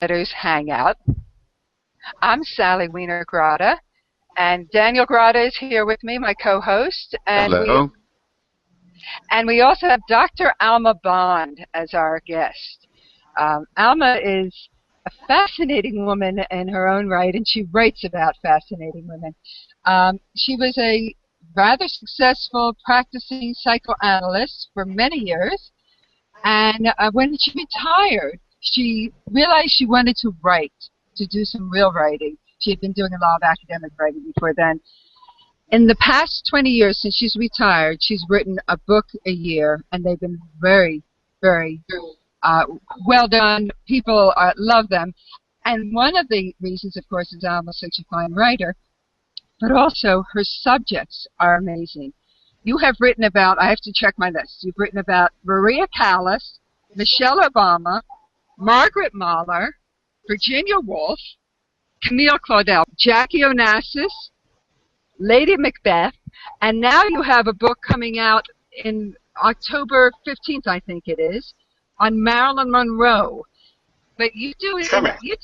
Arts&Letters Hangout. I'm Sally Wiener-Grotta, and Daniel Grotta is here with me, my co-host. Hello. And we also have Dr. Alma Bond as our guest. Alma is a fascinating woman in her own right, and she writes about fascinating women. She was a rather successful practicing psychoanalyst for many years, and when she retired, she realized she wanted to write, to do some real writing. She had been doing a lot of academic writing before then. In the past 20 years since she's retired, she's written a book a year, and they've been very, very well done. People love them. And one of the reasons, of course, is Alma's such a fine writer, but also her subjects are amazing. You have written about, I have to check my list, you've written about Maria Callas, Michelle Obama, Margaret Mahler, Virginia Woolf, Camille Claudel, Jackie Onassis, Lady Macbeth, and now you have a book coming out in October 15th, I think it is, on Marilyn Monroe. But you do it, you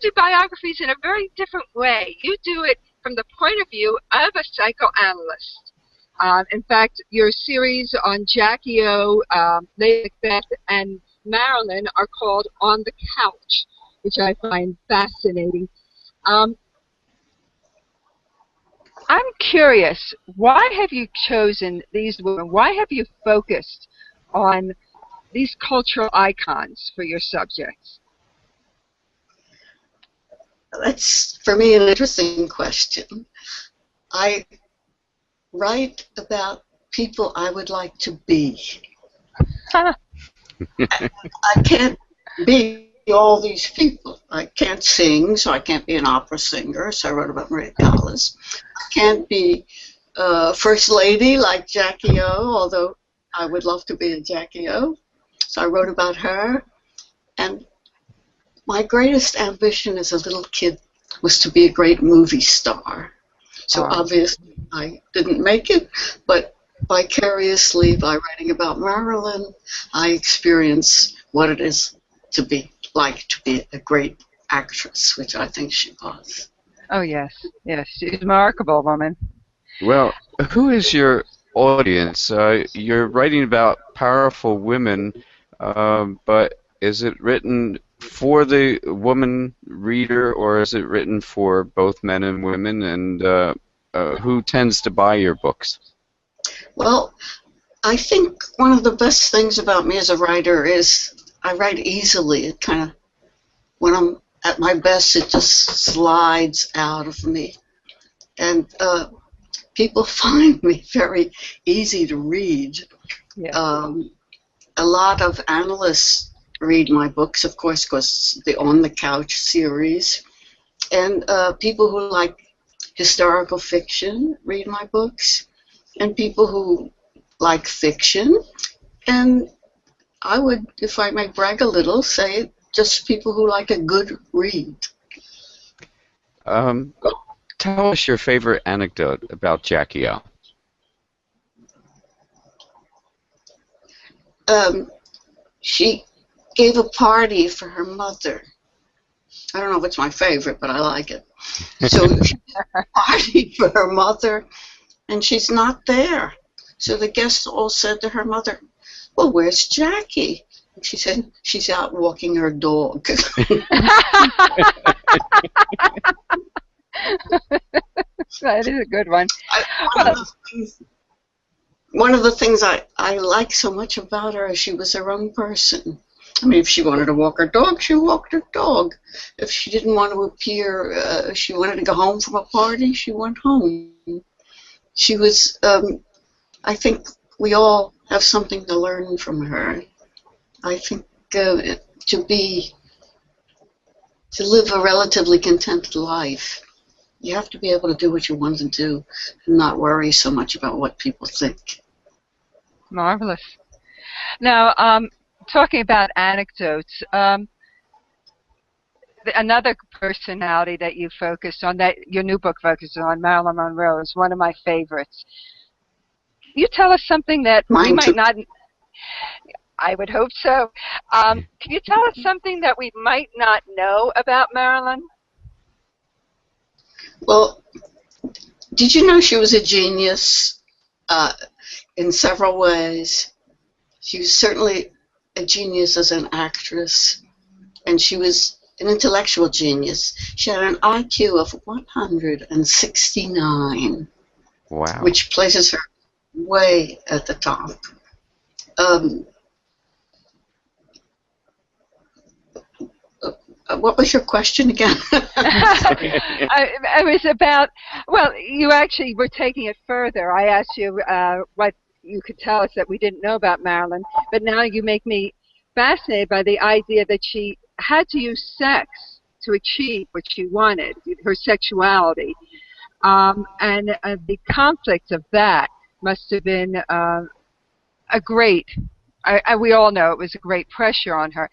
do biographies in a very different way. You do it from the point of view of a psychoanalyst. In fact, your series on Jackie O, Lady Macbeth, and Marilyn are called On the Couch, which I find fascinating. I'm curious, why have you chosen these women? Why have you focused on these cultural icons for your subjects? That's, for me, an interesting question. I write about people I would like to be. I can't be all these people. I can't sing, so I can't be an opera singer, so I wrote about Maria Callas. I can't be First Lady like Jackie O, although I would love to be a Jackie O, so I wrote about her. And my greatest ambition as a little kid was to be a great movie star. So obviously I didn't make it, but vicariously, by writing about Marilyn, I experience what it is to be like to be a great actress, which I think she was. Oh, yes. Yes, she's a remarkable woman. Well, who is your audience? You're writing about powerful women, but is it written for the woman reader, or is it written for both men and women? And who tends to buy your books? Well, I think one of the best things about me as a writer is I write easily. It kind of, when I'm at my best, it just slides out of me. And people find me very easy to read. Yeah. A lot of analysts read my books, of course, because the On the Couch series. And people who like historical fiction read my books. And people who like fiction, and I would, if I may brag a little, say just people who like a good read. Tell us your favorite anecdote about Jackie O. She gave a party for her mother. I don't know if it's my favorite, but I like it. So she gave a party for her mother, and she's not there. So the guests all said to her mother, "Well, where's Jackie?" And she said, "She's out walking her dog." That is a good one. One of the things I like so much about her is she was her own person. I mean, if she wanted to walk her dog, she walked her dog. If she didn't want to appear, she wanted to go home from a party, she went home. She was, I think we all have something to learn from her. I think to live a relatively contented life, you have to be able to do what you want to do and not worry so much about what people think. Marvelous. Now, talking about anecdotes, another personality that you focused on, that your new book focuses on, Marilyn Monroe, is one of my favorites. You tell us something that we might not. I would hope so. Can you tell us something that we might not know about Marilyn? Well, did you know she was a genius in several ways? She was certainly a genius as an actress, and she was an intellectual genius. She had an IQ of 169, Wow. which places her way at the top. What was your question again? I was about, well, you actually were taking it further. I asked you what you could tell us that we didn't know about Marilyn, but now you make me fascinated by the idea that she had to use sex to achieve what she wanted, her sexuality. And the conflict of that must have been a great, we all know it was a great pressure on her.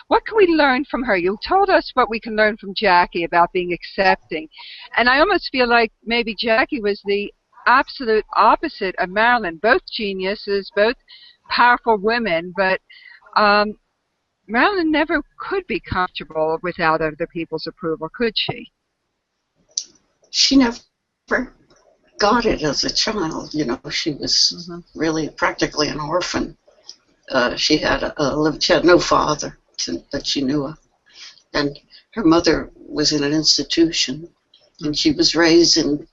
What can we learn from her? You told us what we can learn from Jackie about being accepting. And I almost feel like maybe Jackie was the absolute opposite of Marilyn. Both geniuses, both powerful women, but Marilyn never could be comfortable without other people's approval, could she? She never got it as a child. You know, she was really practically an orphan. She had no father that she knew of, and her mother was in an institution, and she was raised in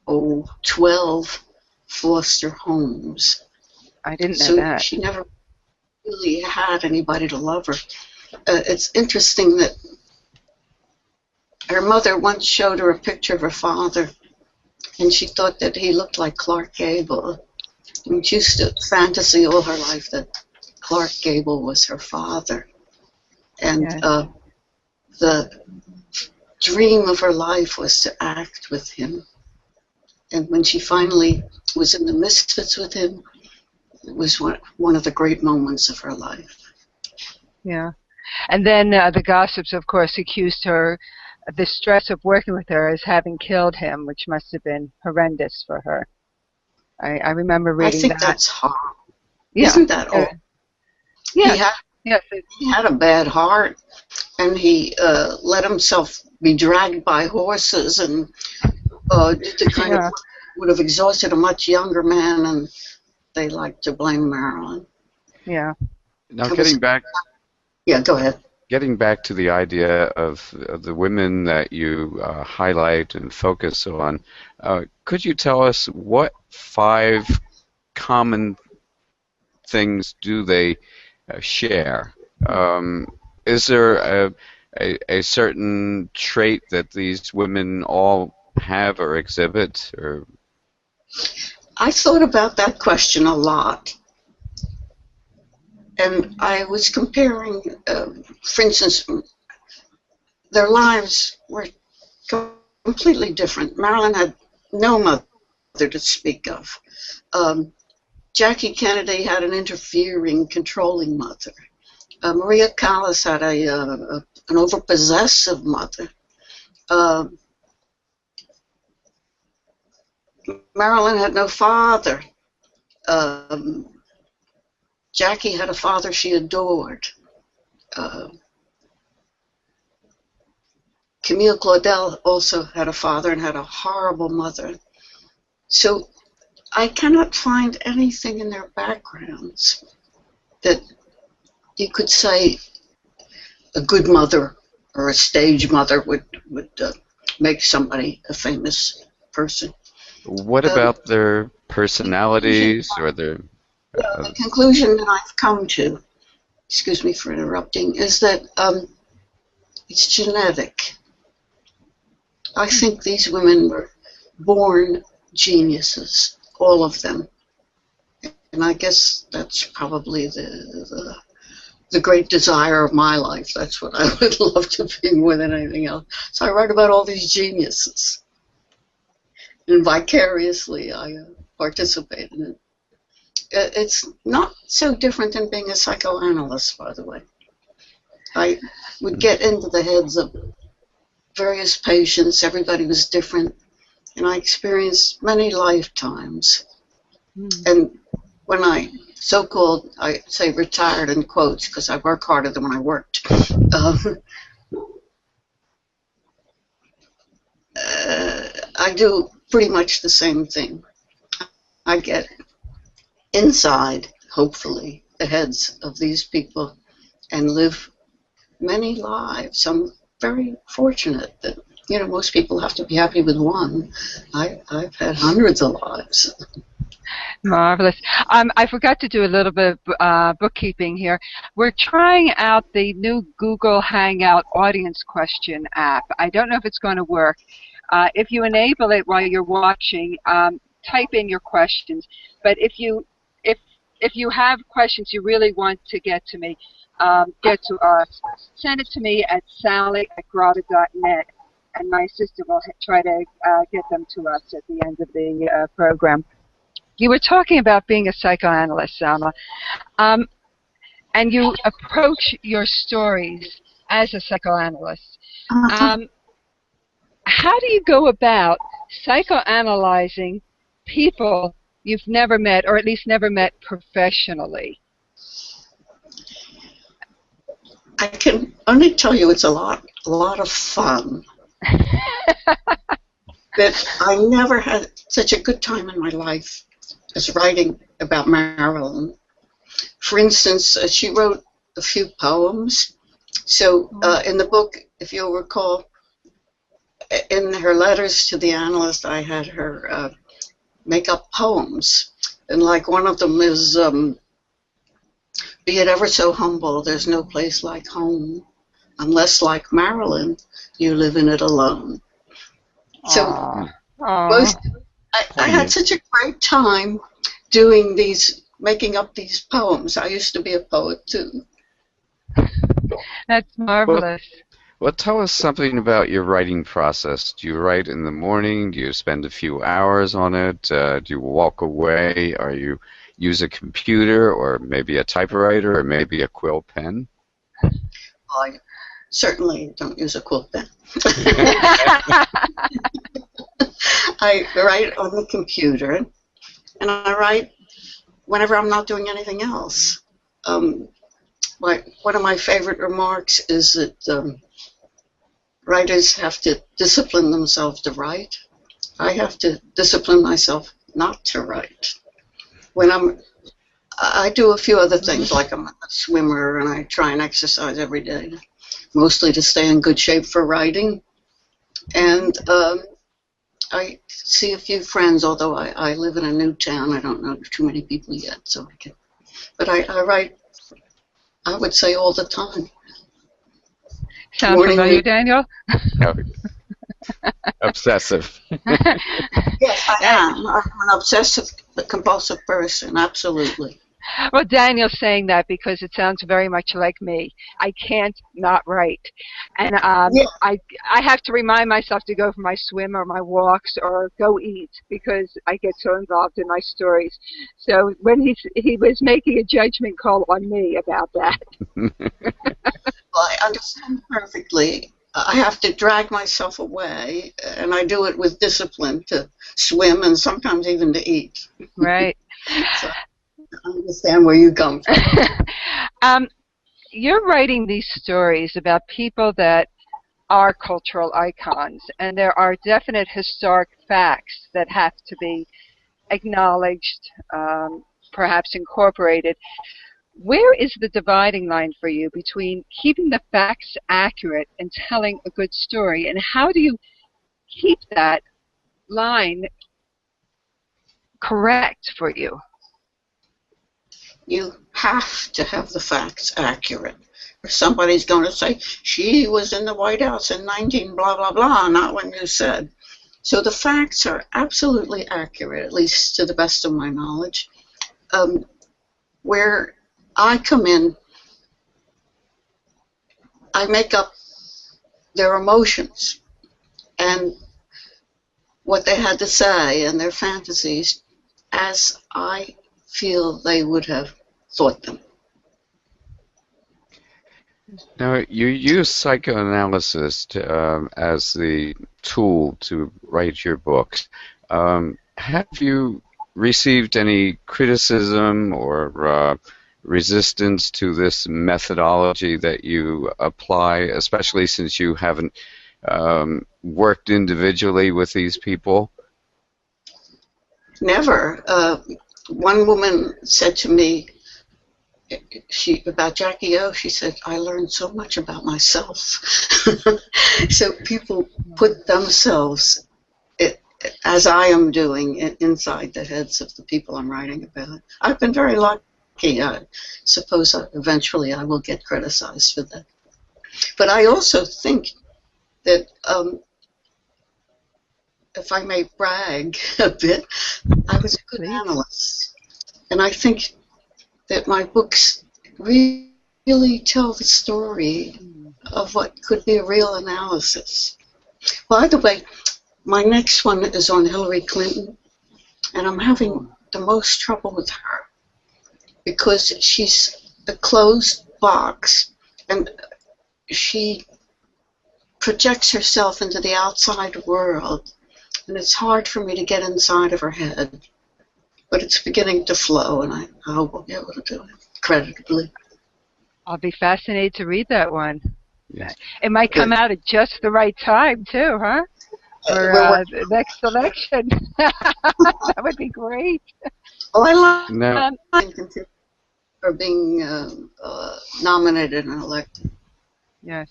12 foster homes. I didn't know so that. She never really had anybody to love her. It's interesting that her mother once showed her a picture of her father, and she thought that he looked like Clark Gable. And she used to fantasy all her life that Clark Gable was her father. And the dream of her life was to act with him. And when she finally was in the Misfits with him, it was one of the great moments of her life. Yeah. And then the gossips, of course, accused her, the stress of working with her, as having killed him, which must have been horrendous for her. I remember reading that. I think that's horrible. Yeah. Isn't that awful? Yeah. He had a bad heart, and he let himself be dragged by horses, and did the kind of would have exhausted a much younger man, and they like to blame Marilyn. Yeah. Now, getting back. Yeah, go ahead. Getting back to the idea of the women that you highlight and focus on, could you tell us what 5 common things do they share? Is there a certain trait that these women all have or exhibit? Or I thought about that question a lot. And I was comparing, for instance, their lives were completely different. Marilyn had no mother to speak of. Jackie Kennedy had an interfering, controlling mother. Maria Callas had an overpossessive mother. Marilyn had no father. Jackie had a father she adored. Camille Claudel also had a father and had a horrible mother. So I cannot find anything in their backgrounds that you could say a good mother or a stage mother would make somebody a famous person. What about their personalities or their... The conclusion that I've come to, excuse me for interrupting, is that it's genetic. I think these women were born geniuses, all of them. And I guess that's probably the great desire of my life. That's what I would love to be more than anything else. So I write about all these geniuses. And vicariously I participate in it. It's not so different than being a psychoanalyst, by the way. I would get into the heads of various patients. Everybody was different. And I experienced many lifetimes. And when I so-called, I say retired in quotes because I work harder than when I worked. I do pretty much the same thing. I get inside, hopefully, the heads of these people and live many lives. I'm very fortunate that, you know, most people have to be happy with one. I've had hundreds of lives. Marvelous. I forgot to do a little bit of bookkeeping here. We're trying out the new Google Hangout audience question app. I don't know if it's going to work. If you enable it while you're watching, type in your questions. But if you have questions you really want to get to me, get to us, send it to me at sally@grata.net, and my assistant will try to get them to us at the end of the program. You were talking about being a psychoanalyst, Alma, and you approach your stories as a psychoanalyst. How do you go about psychoanalyzing people you've never met, or at least never met professionally? I can only tell you it's a lot of fun. That I never had such a good time in my life as writing about Marilyn. For instance, she wrote a few poems. So in the book, if you'll recall, in her letters to the analyst, I had her make up poems. And like one of them is, be it ever so humble, there's no place like home, unless like Marilyn, you live in it alone. So I had such a great time doing these, making up these poems. I used to be a poet too. That's marvelous. Well, tell us something about your writing process. Do you write in the morning? Do you spend a few hours on it? Do you walk away? Or you use a computer, or maybe a typewriter, or maybe a quill pen? I certainly don't use a quill pen. I write on the computer, and I write whenever I'm not doing anything else. One of my favorite remarks is that writers have to discipline themselves to write. I have to discipline myself not to write. I do a few other things, like I'm a swimmer and I try and exercise every day, mostly to stay in good shape for writing. And I see a few friends, although I live in a new town. I don't know too many people yet, so I can. But I write, I would say, all the time. Sound familiar, Daniel? Obsessive. Yes, I am. I'm an obsessive, compulsive person, absolutely. Well, Daniel's saying that because it sounds very much like me. I can't not write. And Yeah. I have to remind myself to go for my swim or my walks or go eat because I get so involved in my stories. So when he was making a judgment call on me about that. Well, I understand perfectly. I have to drag myself away, and I do it with discipline to swim and sometimes even to eat. Right. So I understand where you come from. You're writing these stories about people that are cultural icons, and there are definite historic facts that have to be acknowledged, perhaps incorporated. Where is the dividing line for you between keeping the facts accurate and telling a good story, and how do you keep that line correct for you? You have to have the facts accurate. Or somebody's going to say, she was in the White House in 19 blah, blah, blah, not when you said. So the facts are absolutely accurate, at least to the best of my knowledge. Where I come in, I make up their emotions and what they had to say and their fantasies as I feel they would have thought them. Now, you use psychoanalysis as the tool to write your books. Have you received any criticism or resistance to this methodology that you apply, especially since you haven't worked individually with these people? Never. One woman said to me, about Jackie O, she said, I learned so much about myself. So people put themselves, as I am doing, inside the heads of the people I'm writing about. I've been very lucky. I suppose eventually I will get criticized for that. But I also think that, if I may brag a bit, I was a good analyst. And I think that my books really tell the story of what could be a real analysis. By the way, my next one is on Hilary Clinton, and I'm having the most trouble with her because she's a closed box, and she projects herself into the outside world, and it's hard for me to get inside of her head. But it's beginning to flow, and I hope I'll be able to do it creditably. I'll be fascinated to read that one. Yes. It might come out at just the right time, too, huh? For the next election. That would be great. Oh, I love No. for being nominated and elected. Yes.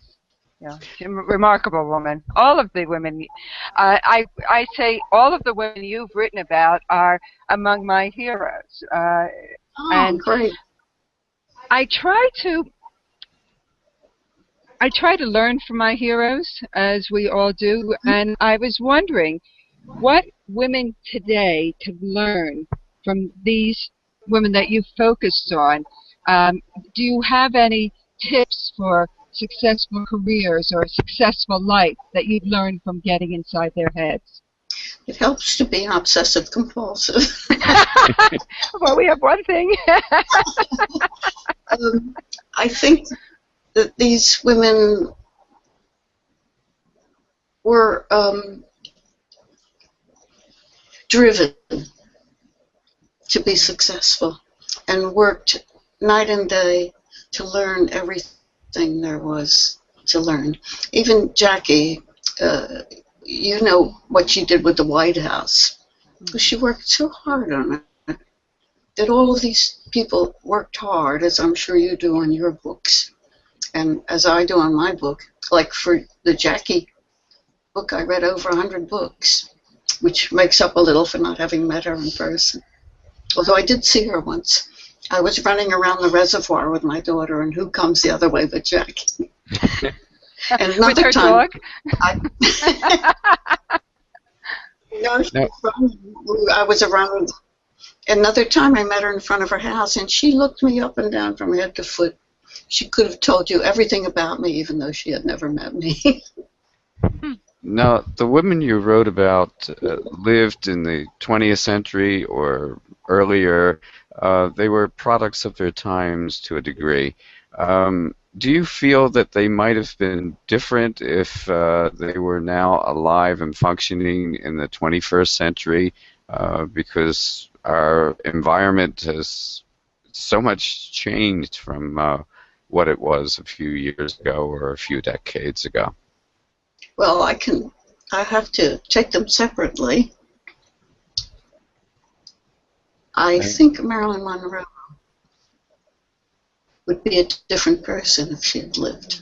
Yeah, she's a remarkable woman. All of the women, I say all of the women you've written about are among my heroes. And great. I try to learn from my heroes, as we all do, and I was wondering what women today could learn from these women that you focused on. Do you have any tips for successful careers or a successful life that you've learned from getting inside their heads? It helps to be obsessive compulsive. Well, we have one thing. I think that these women were driven to be successful and worked night and day to learn everything there was to learn. Even Jackie, you know what she did with the White House. She worked so hard on it that all of these people worked hard, as I'm sure you do on your books, and as I do on my book. Like for the Jackie book, I read over 100 books, which makes up a little for not having met her in person. Although I did see her once. I was running around the reservoir with my daughter, and who comes the other way but Jackie? And with her time, dog? I was around. Another time I met her in front of her house, and she looked me up and down from head to foot. She could have told you everything about me, even though she had never met me. Now, the women you wrote about lived in the 20th century or earlier. They were products of their times to a degree. Do you feel that they might have been different if they were now alive and functioning in the 21st century? Because our environment has so much changed from what it was a few years ago or a few decades ago. Well, I have to take them separately. I think Marilyn Monroe would be a different person if she had lived.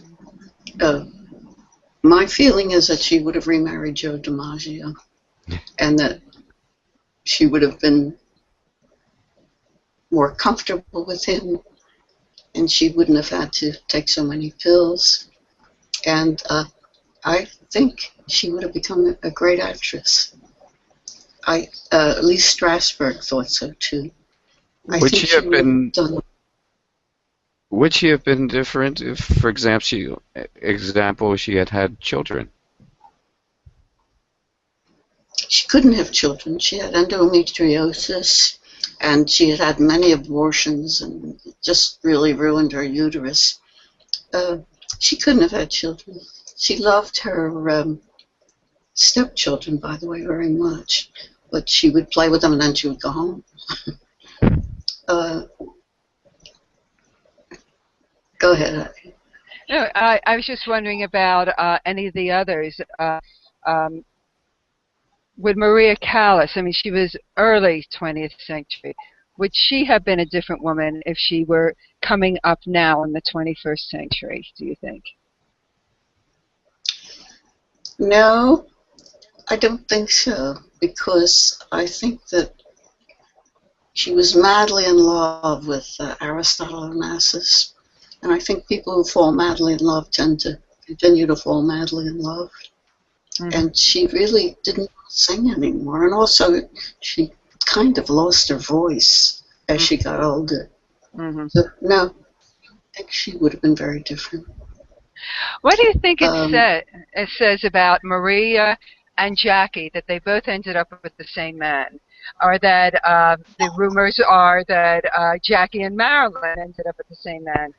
My feeling is that she would have remarried Joe DiMaggio, and that she would have been more comfortable with him, and she wouldn't have had to take so many pills. And I think she would have become a great actress. Lee Strasberg thought so too. Would she have been different if, for example, she had had children? She couldn't have children. She had endometriosis, and she had had many abortions, and it just really ruined her uterus. She couldn't have had children. She loved her stepchildren, by the way, very much. but she would play with them and then she would go home. Go ahead. No, I was just wondering about any of the others. With Maria Callas, I mean, she was early 20th century. Would she have been a different woman if she were coming up now in the 21st century, do you think? No, I don't think so, because I think that she was madly in love with Aristotle Onassis, and I think people who fall madly in love tend to continue to fall madly in love. Mm-hmm. And she really didn't sing anymore, and also she kind of lost her voice as she got older. Mm-hmm. So, no, I think she would have been very different. What do you think it says about Maria and Jackie, that they both ended up with the same man? Or that the rumors are that Jackie and Marilyn ended up with the same man?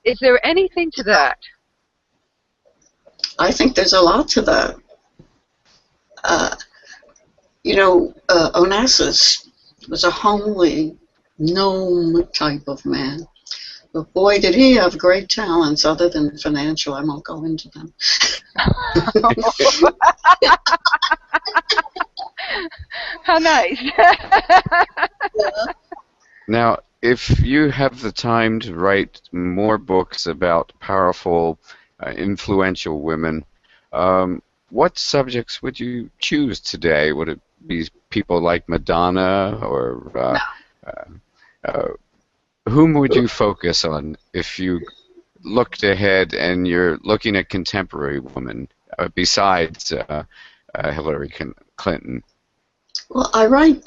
Is there anything to that? I think there's a lot to that. Onassis was a homely, gnome type of man. But boy, did he have great talents other than financial. I won't go into them. How nice. Now, if you have the time to write more books about powerful, influential women, what subjects would you choose today? Would it be people like Madonna, or whom would you focus on if you looked ahead and you're looking at contemporary women besides Hilary Clinton? Well,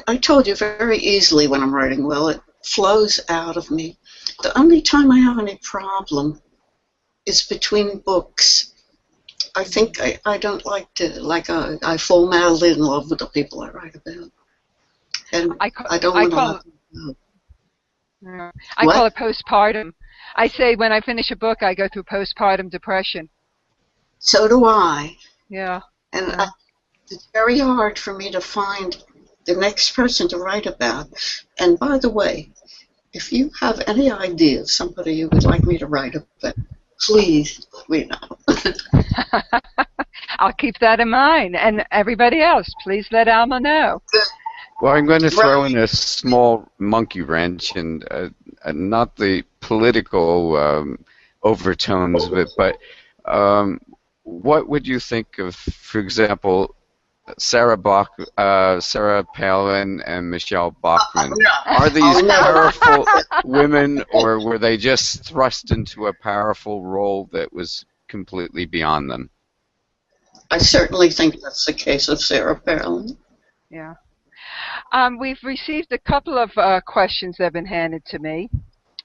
I told you, very easily when I'm writing well. It flows out of me. The only time I have any problem is between books. I think I don't like to, I fall madly in love with the people I write about. And I don't want to let them go. I call it postpartum. I say when I finish a book, I go through postpartum depression. So do I. Yeah. And it's very hard for me to find the next person to write about. And by the way, if you have any idea of somebody you would like me to write about, please let me know. I'll keep that in mind. And everybody else, please let Alma know. Well, I'm going to throw in a small monkey wrench, and not the political overtones of it, but what would you think of, for example, Sarah Palin and Michelle Bachmann? Are these powerful women, or were they just thrust into a powerful role that was completely beyond them? I certainly think that's the case of Sarah Palin. Yeah. We've received a couple of questions that have been handed to me.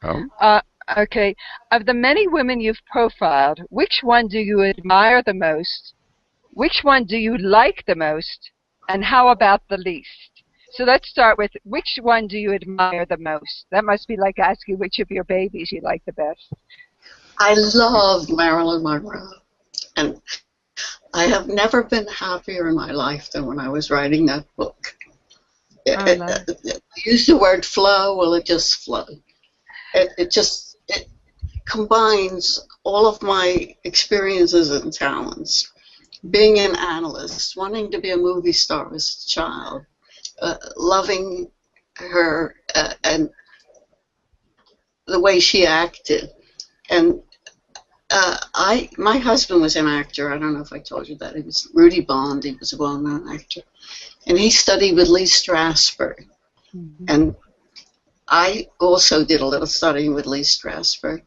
Oh. Okay. Of the many women you've profiled, which one do you admire the most? Which one do you like the most? And how about the least? So let's start with, which one do you admire the most? That must be like asking which of your babies you like the best. I love Marilyn Monroe. And I have never been happier in my life than when I was writing that book. Use the word flow. Well, it just flowed. It combines all of my experiences and talents. Being an analyst, wanting to be a movie star as a child, loving her and the way she acted. And my husband was an actor. I don't know if I told you that. He was Rudy Bond. He was a well-known actor. And he studied with Lee Strasberg. Mm-hmm. And I also did a little studying with Lee Strasberg.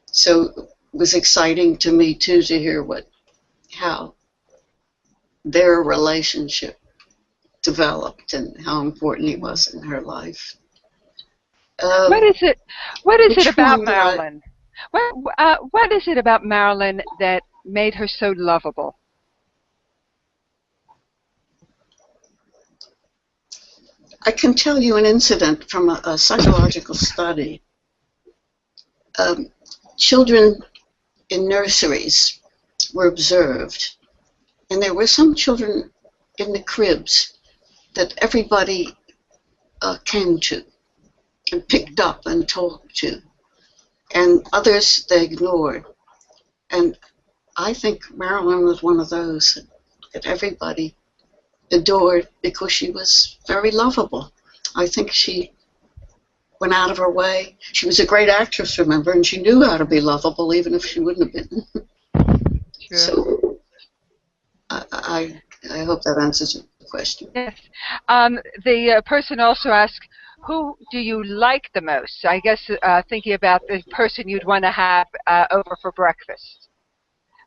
So it was exciting to me, too, to hear how their relationship developed and how important he was in her life. What is it about Marilyn? What is it about Marilyn that made her so lovable? I can tell you an incident from a psychological study. Children in nurseries were observed, and there were some children in the cribs that everybody came to and picked up and talked to, and others they ignored. And I think Marilyn was one of those that everybody adored because she was very lovable. I think she went out of her way. She was a great actress, remember, and she knew how to be lovable even if she wouldn't have been. Sure. So I hope that answers your question. Yes. The person also asked, who do you like the most? I guess thinking about the person you'd want to have over for breakfast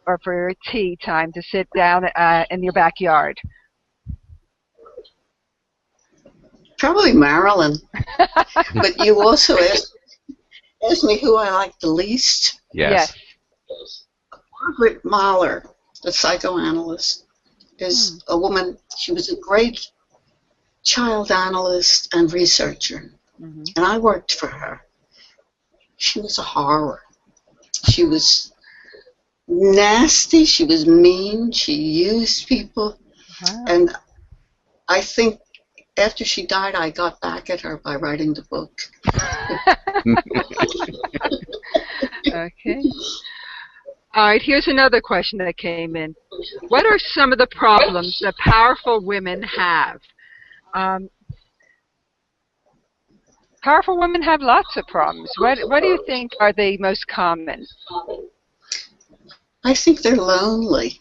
or for tea time to sit down in your backyard. Probably Marilyn. But you also asked me who I like the least. Yes. Margaret Mahler, the psychoanalyst, is a woman. She was a great child analyst and researcher, and I worked for her. She was a horror. She was nasty. She was mean. She used people. Wow. And I think after she died, I got back at her by writing the book. Okay. All right, here's another question that came in. What are some of the problems that powerful women have? Powerful women have lots of problems. What do you think are the most common? I think they're lonely.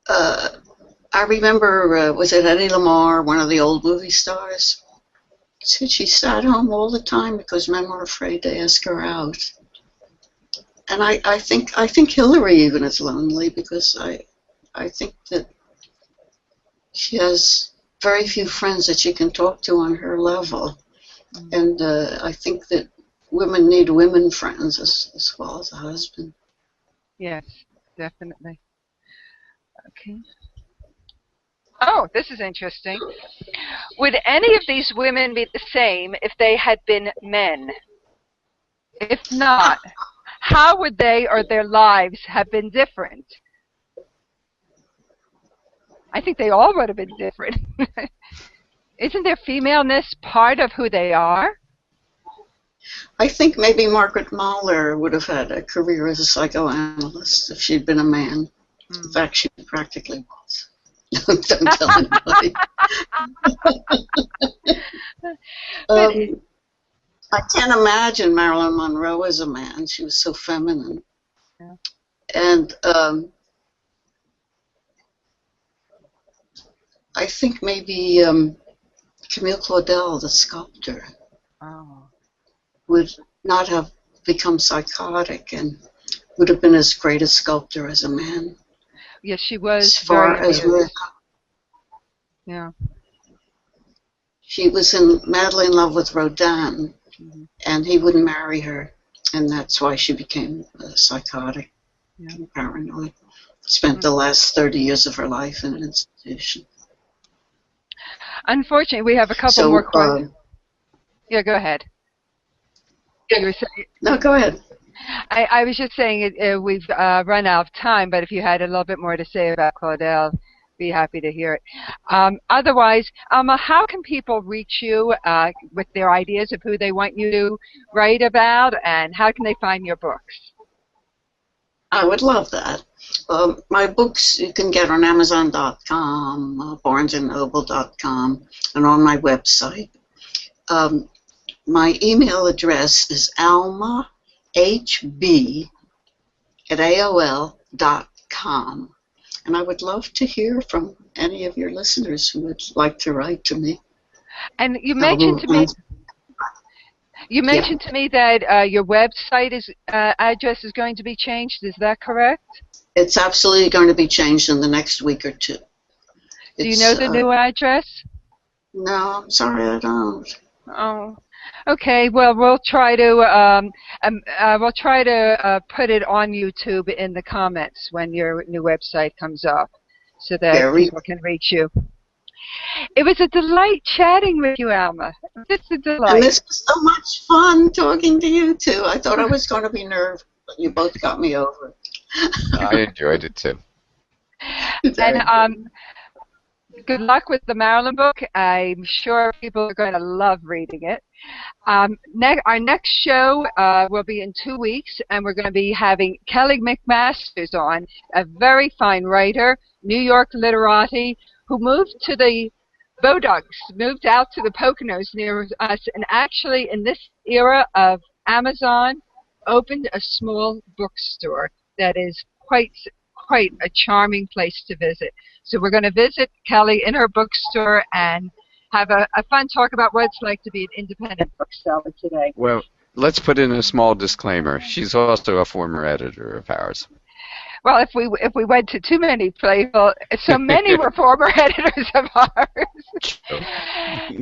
I remember, was it Eddie Lamar, one of the old movie stars? Said she sat home all the time because men were afraid to ask her out. And I think Hilary even is lonely because I think that she has very few friends that she can talk to on her level. And I think that women need women friends as well as a husband. Yes, definitely. Okay. Oh, this is interesting. Would any of these women be the same if they had been men? If not, how would they or their lives have been different? I think they all would have been different. Isn't their femaleness part of who they are? I think maybe Margaret Mahler would have had a career as a psychoanalyst if she'd been a man. In fact, she practically was. Don't tell anybody. I can't imagine Marilyn Monroe as a man. She was so feminine. Yeah. And I think maybe Camille Claudel, the sculptor, would not have become psychotic and would have been as great a sculptor as a man. Yes, she was. As far as yeah. She was madly in love with Rodin, and he wouldn't marry her, and that's why she became psychotic and paranoid. Spent the last 30 years of her life in an institution. Unfortunately, we have a couple more questions. Yeah, go ahead. No, go ahead. I was just saying we've run out of time, but if you had a little bit more to say about Claudel, be happy to hear it. Otherwise, Alma, how can people reach you with their ideas of who they want you to write about, and how can they find your books? I would love that. My books you can get on Amazon.com, BarnesandNoble.com, and on my website. My email address is almahb@aol.com. And I would love to hear from any of your listeners who would like to write to me. And you mentioned to me, to me that your website address is going to be changed. Is that correct? It's absolutely going to be changed in the next week or two. Do you know the new address? No, I'm sorry, I don't. Oh. Okay, well, we'll try to put it on YouTube in the comments when your new website comes up, so that people can reach you. It was a delight chatting with you, Alma. It's a delight. And this was so much fun talking to you two. I thought I was going to be nervous, but you both got me over. I enjoyed it too. And Good luck with the Marilyn book. I'm sure people are going to love reading it. Our next show will be in 2 weeks, and we're going to be having Kelly McMasters on, a very fine writer, New York literati, who moved to the Bodogs, moved out to the Poconos near us, and actually in this era of Amazon, opened a small bookstore that is quite a charming place to visit. So we're going to visit Kelly in her bookstore and have a fun talk about what it's like to be an independent bookseller today. Well, let's put in a small disclaimer. She's also a former editor of ours. Well, if we went to too many places, so many were former editors of ours.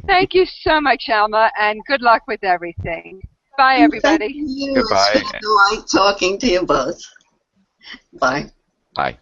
Thank you so much, Alma, and good luck with everything. Bye, everybody. Thank you. Goodbye. It's been a delight talking to you both. Bye. Bye.